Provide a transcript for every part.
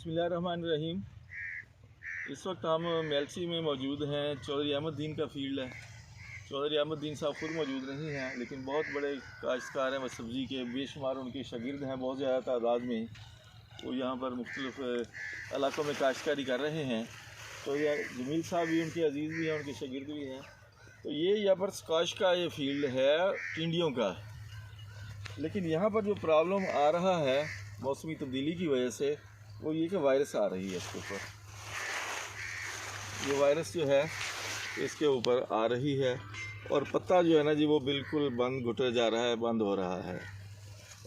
बिस्मिल्लाहिर्रहमानिर्रहीम। इस वक्त हम मेलसी में मौजूद हैं। चौधरी अहमदुद्दीन का फील्ड है। चौधरी अहमदुद्दीन साहब खुद मौजूद नहीं हैं, लेकिन बहुत बड़े काश्तकार हैं व सब्ज़ी के बेशुमार उनके शागिर्द हैं, बहुत ज़्यादा तादाद में। वो यहाँ पर मुख्तलिफ़ इलाक़ों में काश्तकारी कर रहे हैं। तो ये जमील साहब भी उनके अजीज़ भी हैं, उनके शागिर्द भी हैं। तो ये यहाँ पर स्क्वाश का ये फील्ड है टिंडियों का। लेकिन यहाँ पर जो प्रॉब्लम आ रहा है मौसमी तब्दीली की वजह से, वो ये कि वायरस आ रही है इसके ऊपर। ये वायरस जो है इसके ऊपर आ रही है और पत्ता जो है ना जी वो बिल्कुल बंद घुटा जा रहा है, बंद हो रहा है।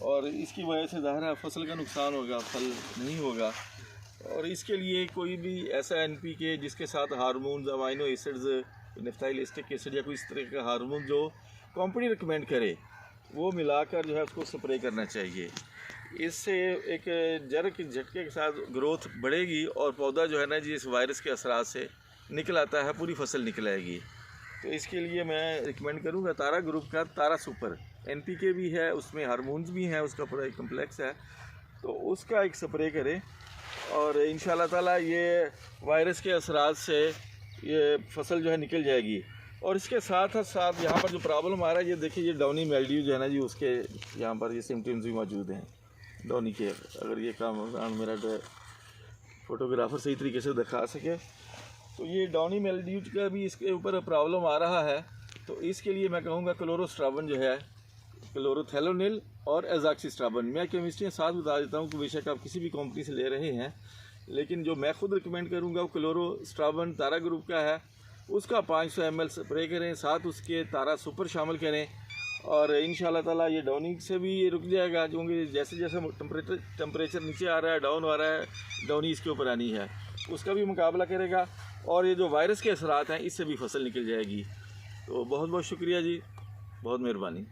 और इसकी वजह से ज़ाहिर है फसल का नुकसान होगा, फल नहीं होगा। और इसके लिए कोई भी ऐसा NPK जिसके साथ hormone, amino acids, naphthyl acetic acid या कोई इस तरह का हार्मोन जो कंपनी रिकमेंड करे, वो मिलाकर जो है उसको स्प्रे करना चाहिए। इससे एक जड़ के झटके के साथ ग्रोथ बढ़ेगी और पौधा जो है ना जी इस वायरस के असरात से निकल आता है, पूरी फसल निकल आएगी। तो इसके लिए मैं रिकमेंड करूँगा तारा ग्रुप का तारा सुपर NPK भी है, उसमें हार्मोन्स भी हैं, उसका पूरा एक कम्प्लेक्स है, तो उसका एक स्प्रे करें और इंशाल्लाह ताला ये वायरस के असरात से ये फसल जो है निकल जाएगी। और इसके साथ साथ यहाँ पर जो प्रॉब्लम आ रहा है, ये देखिए, ये डाउनी मेल्ड्यू जो है ना जी उसके यहाँ पर ये सिम्टम्स भी मौजूद हैं डाउनी के। अगर ये काम मेरा फोटोग्राफर सही तरीके से दिखा सके, तो ये डाउनी मेल्ड्यू का भी इसके ऊपर प्रॉब्लम आ रहा है। तो इसके लिए मैं कहूँगा क्लोरोस्ट्राबन जो है, क्लोरोथेलोनिल और एज़ाक्सिस्ट्राबन, मैं केमिस्ट्री साथ बता देता हूँ कि बेशक आप किसी भी कंपनी से ले रहे हैं, लेकिन जो मैं खुद रिकमेंड करूँगा वो क्लोरोस्ट्राबन तारा ग्रुप का है। उसका 500 ml स्प्रे करें, साथ उसके तारा सुपर शामिल करें और इंशाल्लाह ताला ये डाउनिंग से भी ये रुक जाएगा। क्योंकि जैसे जैसे टेम्परेचर नीचे आ रहा है, डाउन आ रहा है, डाउनी इसके ऊपर आनी है, उसका भी मुकाबला करेगा और ये जो वायरस के असरात हैं इससे भी फसल निकल जाएगी। तो बहुत बहुत शुक्रिया जी, बहुत मेहरबानी।